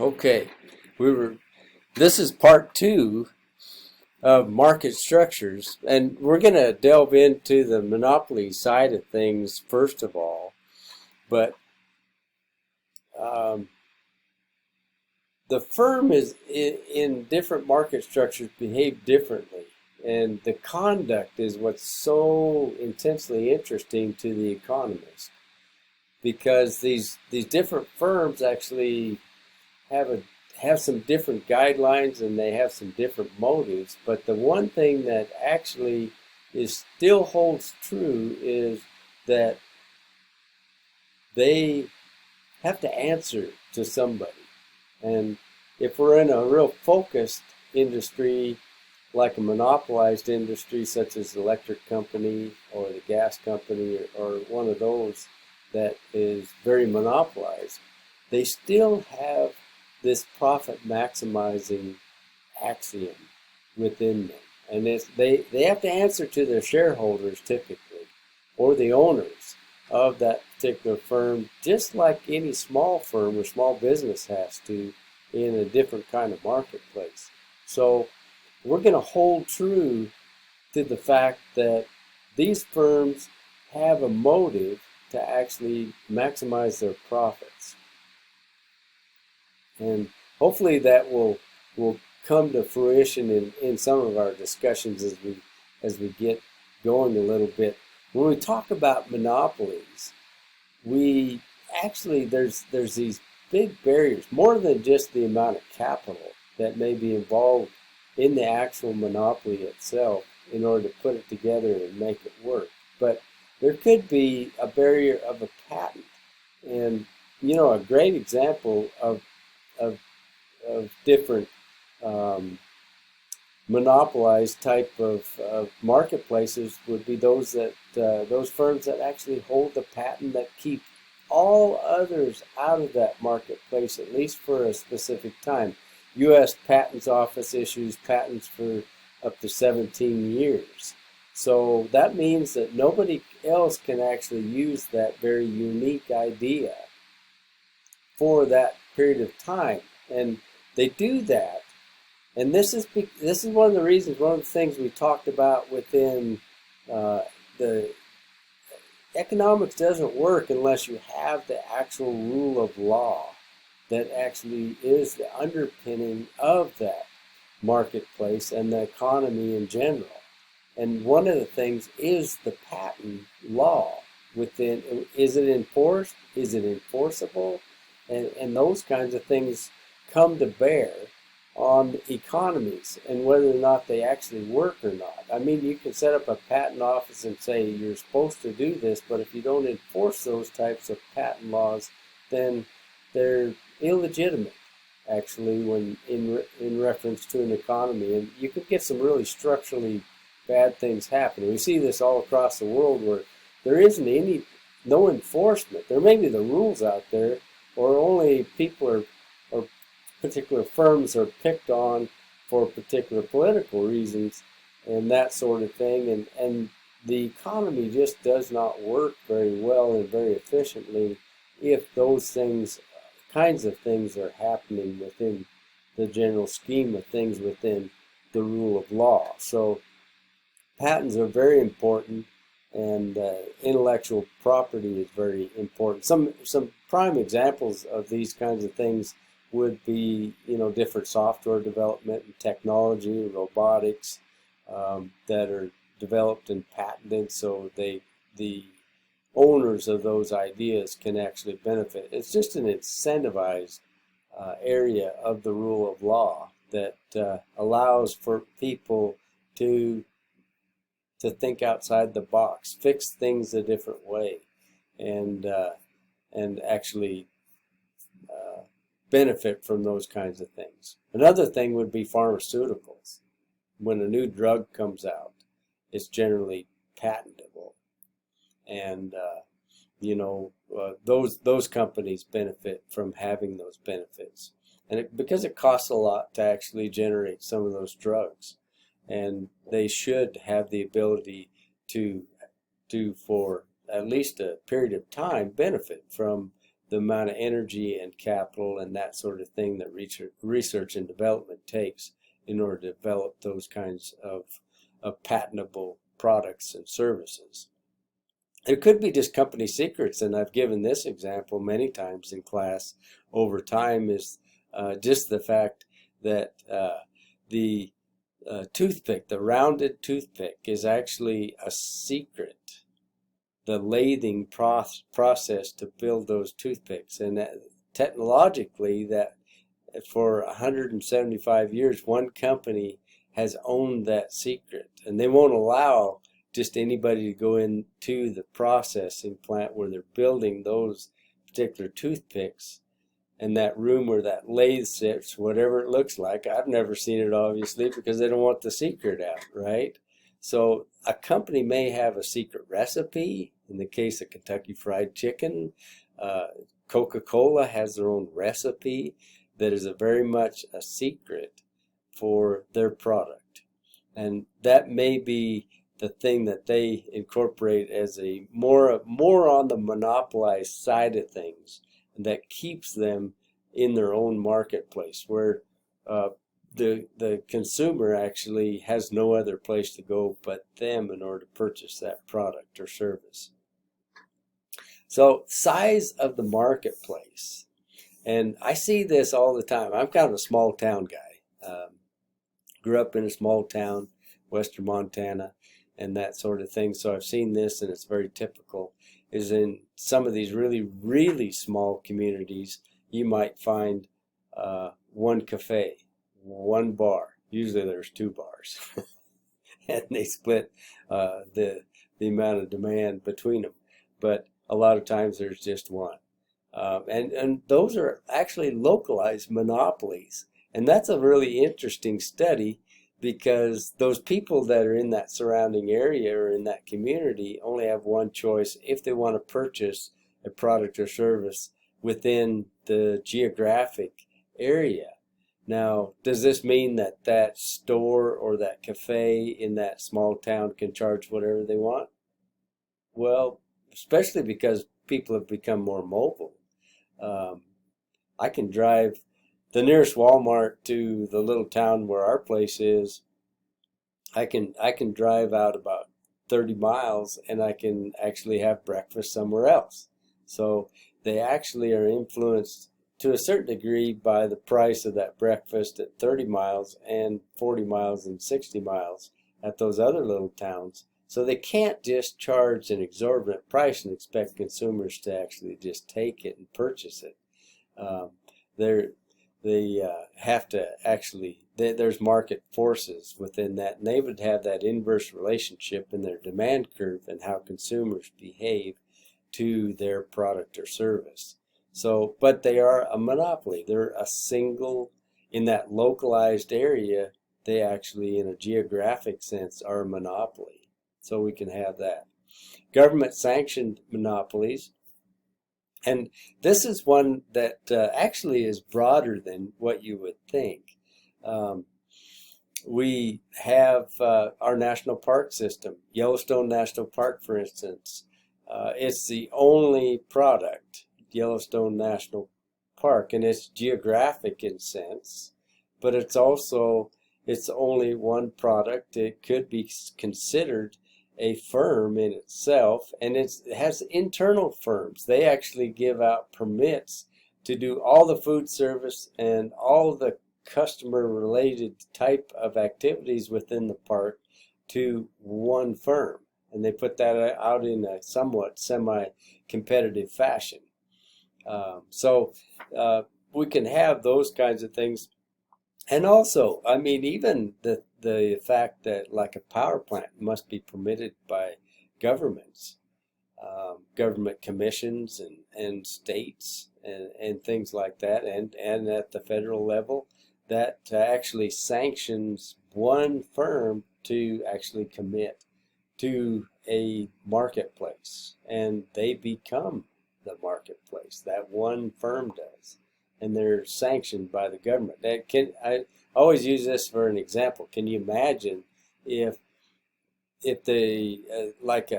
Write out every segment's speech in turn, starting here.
Okay, we were. This is part two of market structures, and we're going to delve into the monopoly side of things first of all. But um, the firm is in different market structures behave differently, and the conduct is what's so intensely interesting to the economist because these different firms actually have a have some different guidelines and they have some different motives. But the one thing that actually is still holds true is that they have to answer to somebody. And if we're in a real focused industry, like a monopolized industry such as the electric company or the gas company or one of those that is very monopolized, they still have this profit maximizing axiom within them. And they have to answer to their shareholders typically, or the owners of that particular firm, just like any small firm or small business has to in a different kind of marketplace. So we're going to hold true to the fact that these firms have a motive to actually maximize their profits. And hopefully that will come to fruition in some of our discussions as we get going a little bit. When we talk about monopolies, we actually there's these big barriers, more than just the amount of capital that may be involved in the actual monopoly itself in order to put it together and make it work. But there could be a barrier of a patent. And a great example of different monopolized type of marketplaces would be those firms that actually hold the patent that keep all others out of that marketplace, at least for a specific time. U.S. Patents Office issues patents for up to 17 years. So that means that nobody else can actually use that very unique idea for that period of time. And they do that. And this is one of the reasons, one of the things we talked about within the economics doesn't work unless you have the actual rule of law that actually is the underpinning of that marketplace and the economy in general. And one of the things is the patent law within. Is it enforced? Is it enforceable? And those kinds of things come to bear on economies and whether or not they actually work or not. I mean, you can set up a patent office and say you're supposed to do this, but if you don't enforce those types of patent laws, then they're illegitimate, actually, when in reference to an economy. And you could get some really structurally bad things happening. We see this all across the world where there isn't no enforcement. There may be the rules out there, or only people or particular firms are picked on for particular political reasons and that sort of thing. And the economy just does not work very well and very efficiently if those kinds of things are happening within the general scheme of things within the rule of law. So patents are very important, and intellectual property is very important. Some prime examples of these kinds of things would be, different software development and technology, robotics that are developed and patented, so the owners of those ideas can actually benefit. It's just an incentivized area of the rule of law that allows for people to think outside the box, fix things a different way, and actually benefit from those kinds of things. Another thing would be pharmaceuticals. When a new drug comes out, it's generally patentable, and those companies benefit from having those benefits, and because it costs a lot to actually generate some of those drugs, and they should have the ability to for at least a period of time benefit from the amount of energy and capital and that sort of thing that research and development takes in order to develop those kinds of patentable products and services. It could be just company secrets, and I've given this example many times in class over time, is just the fact that the toothpick, the rounded toothpick, is actually a secret. The lathing process to build those toothpicks, and that, technologically, that for 175 years, one company has owned that secret, and they won't allow just anybody to go into the processing plant where they're building those particular toothpicks, and that room where that lathe sits, whatever it looks like. I've never seen it, obviously, because they don't want the secret out, right? So a company may have a secret recipe. In the case of Kentucky Fried Chicken, Coca-Cola has their own recipe that is very much a secret for their product. And that may be the thing that they incorporate as a more on the monopolized side of things, that keeps them in their own marketplace, where the consumer actually has no other place to go but them in order to purchase that product or service. So size of the marketplace. And I see this all the time. I'm kind of a small town guy. Grew up in a small town, western Montana, and that sort of thing. So I've seen this, and it's very typical, is in some of these really, really small communities, you might find one cafe, one bar. Usually there's two bars. And they split the amount of demand between them. But a lot of times there's just one. And those are actually localized monopolies. And that's a really interesting study, because those people that are in that surrounding area or in that community only have one choice if they want to purchase a product or service within the geographic area. Now, does this mean that that store or that cafe in that small town can charge whatever they want? Well, especially because people have become more mobile. I can drive the nearest Walmart to the little town where our place is. I can drive out about 30 miles, and I can actually have breakfast somewhere else. So they actually are influenced to a certain degree by the price of that breakfast at 30 miles and 40 miles and 60 miles at those other little towns. So they can't just charge an exorbitant price and expect consumers to actually just take it and purchase it. They have to actually, there's market forces within that, and they would have that inverse relationship in their demand curve and how consumers behave to their product or service. So, but they are a monopoly. They're a single, in that localized area, they actually, in a geographic sense, are a monopoly. So we can have that. Government-sanctioned monopolies. And this is one that actually is broader than what you would think. We have our national park system. Yellowstone National Park, for instance. It's the only product, Yellowstone National Park, and it's geographic in sense, but it's also, it's only one product. It could be considered a firm in itself, and it has internal firms. They actually give out permits to do all the food service and all the customer related type of activities within the park to one firm, and they put that out in a somewhat semi-competitive fashion. So we can have those kinds of things. And also, I mean, even the fact that like a power plant must be permitted by governments, government commissions and states and things like that, and at the federal level, that actually sanctions one firm to actually commit to a marketplace, and they become the marketplace. That one firm does. And they're sanctioned by the government. I always use this for an example. Can you imagine if they like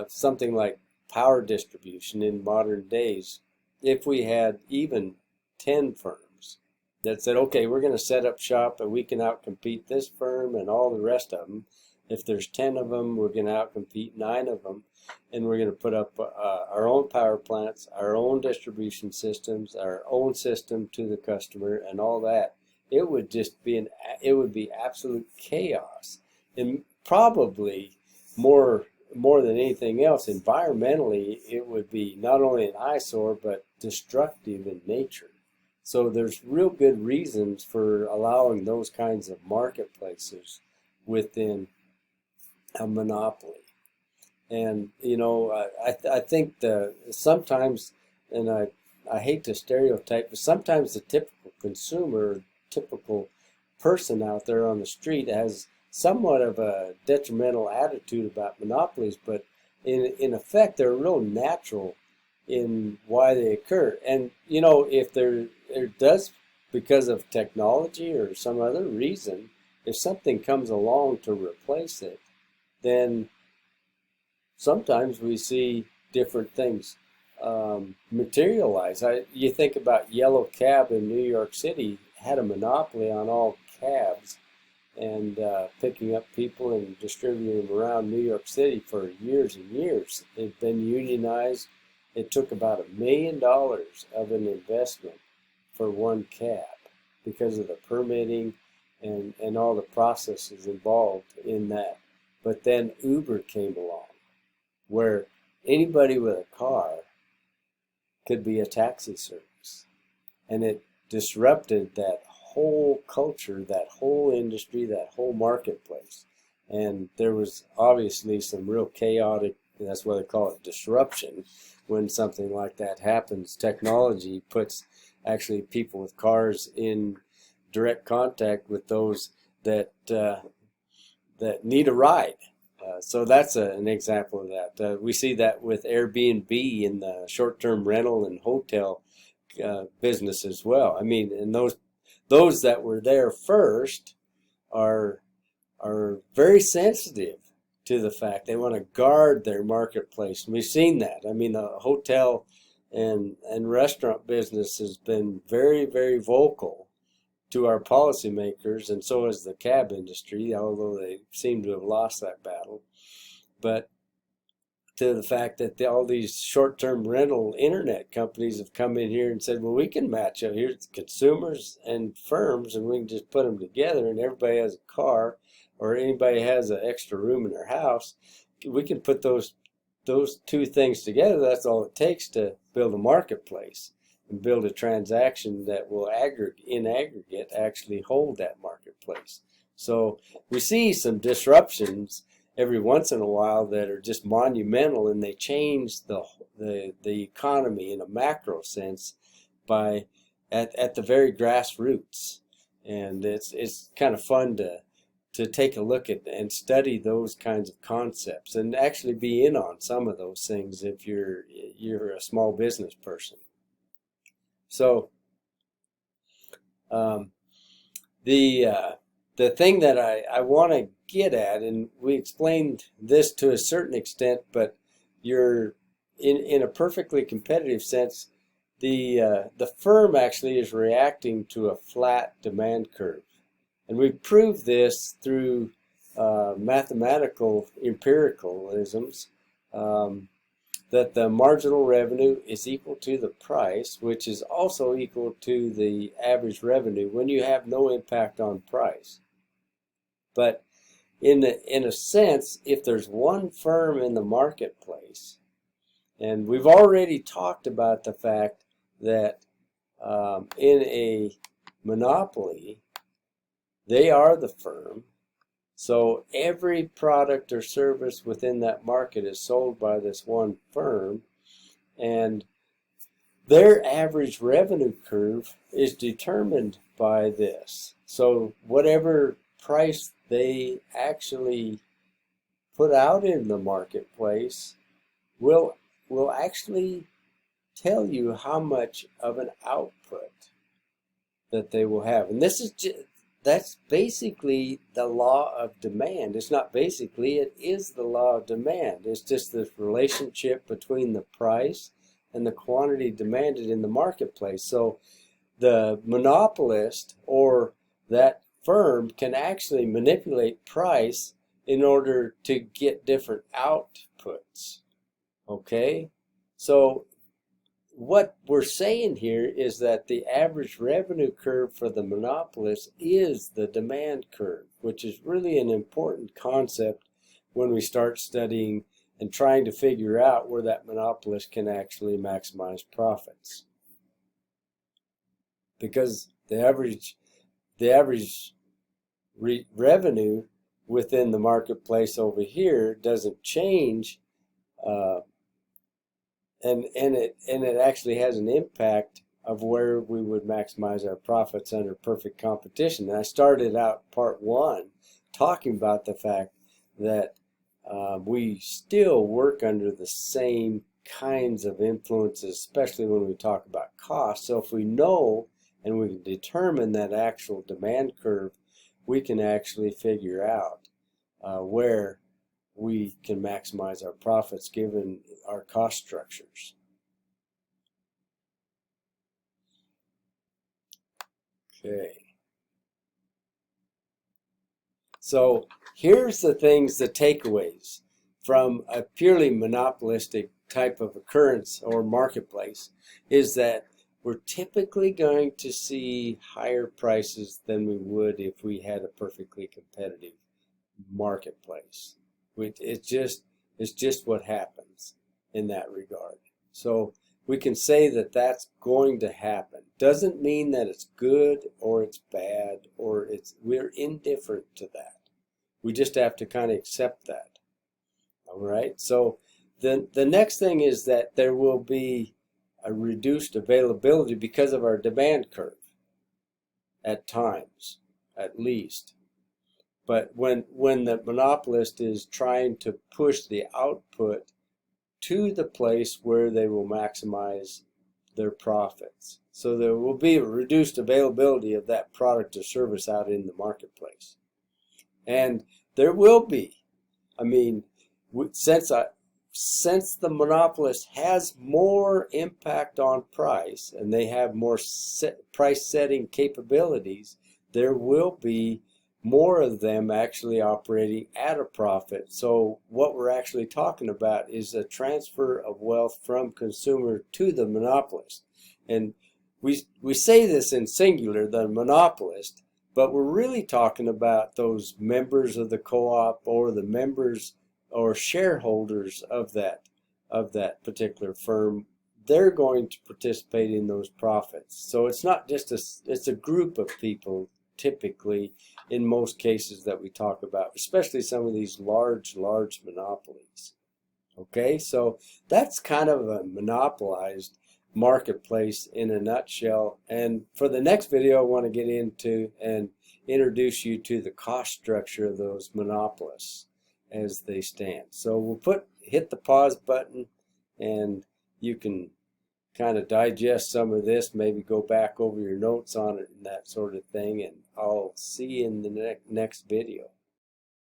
something like power distribution in modern days if we had even 10 firms that said, okay, we're going to set up shop and we can outcompete this firm and all the rest of them. If there's 10 of them, we're going to outcompete 9 of them, and we're going to put up our own power plants, our own distribution systems, our own system to the customer, and all that. It would just be it would be absolute chaos, and probably more than anything else, environmentally, it would be not only an eyesore but destructive in nature. So there's real good reasons for allowing those kinds of marketplaces within a monopoly. And I think sometimes, and I hate to stereotype, but sometimes the typical consumer, typical person out there on the street has somewhat of a detrimental attitude about monopolies, but in effect they're real natural in why they occur. And if there does, because of technology or some other reason, if something comes along to replace it, then sometimes we see different things materialize. You think about Yellow Cab in New York City had a monopoly on all cabs and picking up people and distributing them around New York City for years and years. They've been unionized. It took about $1 million of an investment for one cab because of the permitting and all the processes involved in that. But then Uber came along, where anybody with a car could be a taxi service. And it disrupted that whole culture, that whole industry, that whole marketplace. And there was obviously some real chaotic, that's why they call it disruption, when something like that happens. Technology puts actually people with cars in direct contact with those that need a ride. So that's an example of that. We see that with Airbnb in the short-term rental and hotel business as well. I mean, and those that were there first are very sensitive to the fact they want to guard their marketplace. And we've seen that. I mean, the hotel and restaurant business has been very, very vocal to our policymakers, and so has the cab industry, although they seem to have lost that battle. But to the fact that all these short-term rental internet companies have come in here and said, well, we can match up. Here's consumers and firms, and we can just put them together, and everybody has a car, or anybody has an extra room in their house. We can put those two things together. That's all it takes to build a marketplace and build a transaction that will in aggregate actually hold that marketplace. So we see some disruptions every once in a while that are just monumental, and they change the economy in a macro sense at the very grassroots. And it's kind of fun to take a look at and study those kinds of concepts and actually be in on some of those things if you're a small business person. So the thing that I want to get at, and we explained this to a certain extent, but you're in a perfectly competitive sense, the firm actually is reacting to a flat demand curve. And we proved this through mathematical empiricalisms, that the marginal revenue is equal to the price, which is also equal to the average revenue when you have no impact on price. But in a sense, if there's one firm in the marketplace, and we've already talked about the fact that in a monopoly, they are the firm. So every product or service within that market is sold by this one firm, and their average revenue curve is determined by this. So whatever price they actually put out in the marketplace will actually tell you how much of an output that they will have. And this is that's basically the law of demand. It's not basically, it is the law of demand. It's just this relationship between the price and the quantity demanded in the marketplace. So the monopolist or that firm can actually manipulate price in order to get different outputs. Okay? So what we're saying here is that the average revenue curve for the monopolist is the demand curve, which is really an important concept when we start studying and trying to figure out where that monopolist can actually maximize profits. Because the average revenue within the marketplace over here doesn't change, and it actually has an impact of where we would maximize our profits under perfect competition. And I started out part one talking about the fact that we still work under the same kinds of influences, especially when we talk about cost. So if we know and we can determine that actual demand curve, we can actually figure out where we can maximize our profits given our cost structures. Okay. So here's the takeaways from a purely monopolistic type of occurrence or marketplace is that we're typically going to see higher prices than we would if we had a perfectly competitive marketplace. It's just what happens in that regard. So we can say that that's going to happen. Doesn't mean that it's good or it's bad or we're indifferent to that. We just have to kind of accept that. All right. So the next thing is that there will be a reduced availability because of our demand curve at times, at least. But when the monopolist is trying to push the output to the place where they will maximize their profits. So there will be a reduced availability of that product or service out in the marketplace. And there will be, I mean, since the monopolist has more impact on price and they have more price setting capabilities, there will be more of them actually operating at a profit. So what we're actually talking about is a transfer of wealth from consumer to the monopolist. And we say this in singular, the monopolist, but we're really talking about those members of the co-op or the members or shareholders of that particular firm. They're going to participate in those profits. So it's not just it's a group of people typically in most cases that we talk about, especially some of these large monopolies. Okay, so that's kind of a monopolized marketplace in a nutshell. And for the next video, I want to get into and introduce you to the cost structure of those monopolists as they stand. So we'll hit the pause button and you can kind of digest some of this, maybe go back over your notes on it and that sort of thing, and I'll see you in the next video.